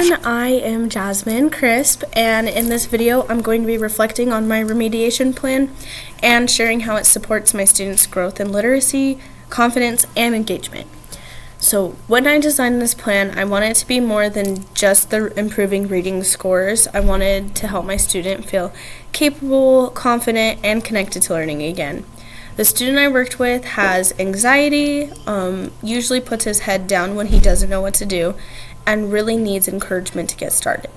everyone, I am Jasmine Crisp, and in this video I'm going to be reflecting on my remediation plan and sharing how it supports my students' growth in literacy, confidence, and engagement. So when I designed this plan, I wanted it to be more than just the improving reading scores. I wanted to help my student feel capable, confident, and connected to learning again. The student I worked with has anxiety, usually puts his head down when he doesn't know what to do, and really needs encouragement to get started.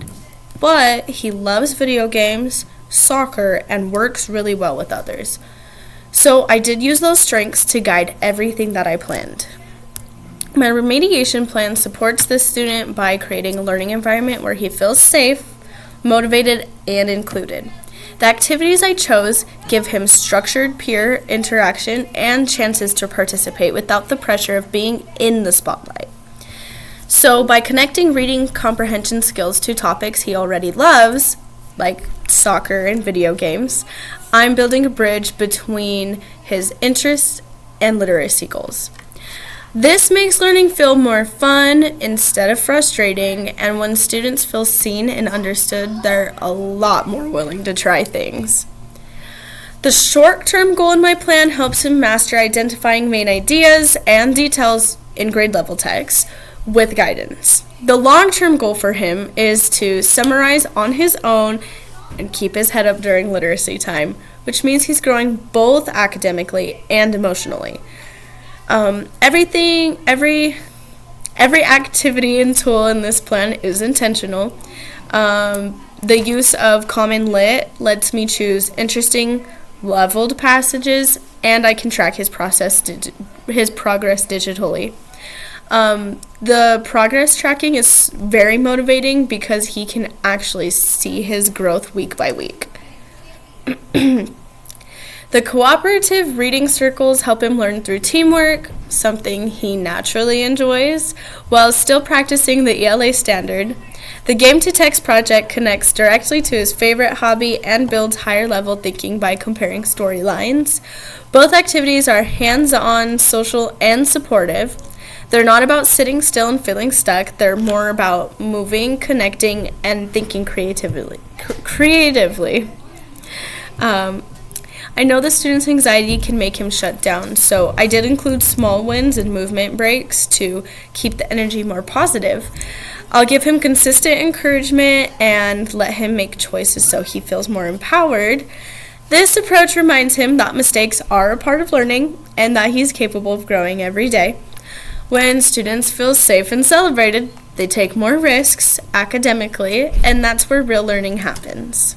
But he loves video games, soccer, and works really well with others. So I did use those strengths to guide everything that I planned. My remediation plan supports this student by creating a learning environment where he feels safe, motivated, and included. The activities I chose give him structured peer interaction and chances to participate without the pressure of being in the spotlight. So by connecting reading comprehension skills to topics he already loves, like soccer and video games, I'm building a bridge between his interests and literacy goals. This makes learning feel more fun instead of frustrating, and when students feel seen and understood, they're a lot more willing to try things. The short-term goal in my plan helps him master identifying main ideas and details in grade-level text with guidance. The long-term goal for him is to summarize on his own and keep his head up during literacy time, which means he's growing both academically and emotionally. Every activity and tool in this plan is intentional. The use of Common Lit lets me choose interesting, leveled passages, and I can track his progress digitally. The progress tracking is very motivating because he can actually see his growth week by week. The cooperative reading circles help him learn through teamwork, something he naturally enjoys, while still practicing the ELA standard. The game-to-text project connects directly to his favorite hobby and builds higher-level thinking by comparing storylines. Both activities are hands-on, social, and supportive. They're not about sitting still and feeling stuck. They're more about moving, connecting, and thinking creatively. I know the student's anxiety can make him shut down, so I did include small wins and movement breaks to keep the energy more positive. I'll give him consistent encouragement and let him make choices so he feels more empowered. This approach reminds him that mistakes are a part of learning and that he's capable of growing every day. When students feel safe and celebrated, they take more risks academically, and that's where real learning happens.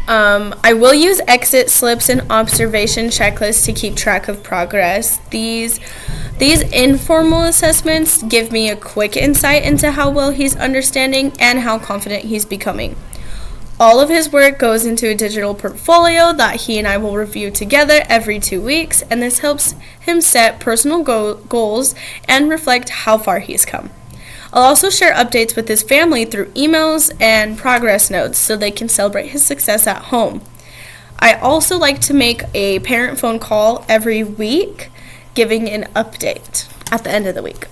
I will use exit slips and observation checklists to keep track of progress. These informal assessments give me a quick insight into how well he's understanding and how confident he's becoming. All of his work goes into a digital portfolio that he and I will review together every 2 weeks, and this helps him set personal goals and reflect how far he's come. I'll also share updates with his family through emails and progress notes so they can celebrate his success at home. I also like to make a parent phone call every week, giving an update at the end of the week.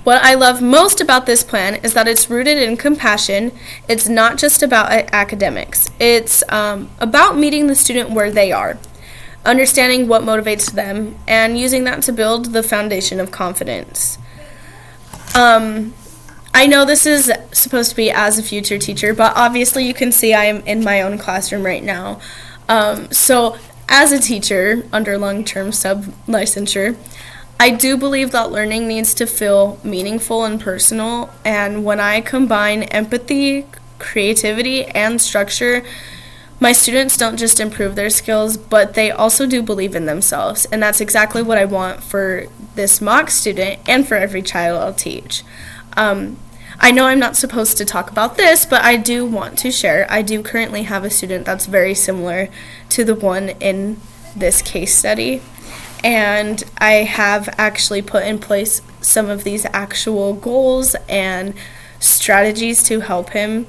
What I love most about this plan is that it's rooted in compassion. It's not just about academics. It's about meeting the student where they are, understanding what motivates them, and using that to build the foundation of confidence. I know this is supposed to be as a future teacher, but obviously you can see I am in my own classroom right now. So as a teacher under long-term sub-licensure, I do believe that learning needs to feel meaningful and personal, and when I combine empathy, creativity, and structure, my students don't just improve their skills, but they also do believe in themselves, and that's exactly what I want for this mock student and for every child I'll teach. I know I'm not supposed to talk about this, but I do want to share. I do currently have a student that's very similar to the one in this case study, and I have actually put in place some of these actual goals and strategies to help him.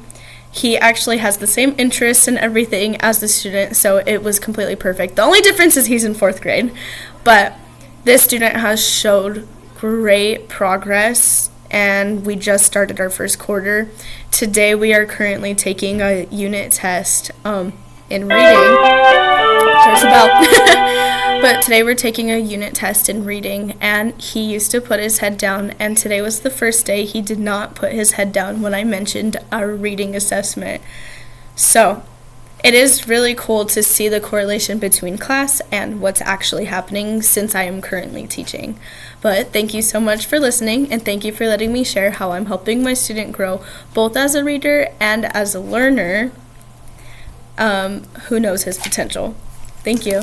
He actually has the same interests and everything as the student, so it was completely perfect. The only difference is he's in 4th grade, but this student has showed great progress and we just started our first quarter. Today we are currently taking a unit test in reading. There's a bell. But today we're taking a unit test in reading, and he used to put his head down, and today was the first day he did not put his head down when I mentioned our reading assessment. So it is really cool to see the correlation between class and what's actually happening since I am currently teaching. But thank you so much for listening, and thank you for letting me share how I'm helping my student grow both as a reader and as a learner who knows his potential. Thank you.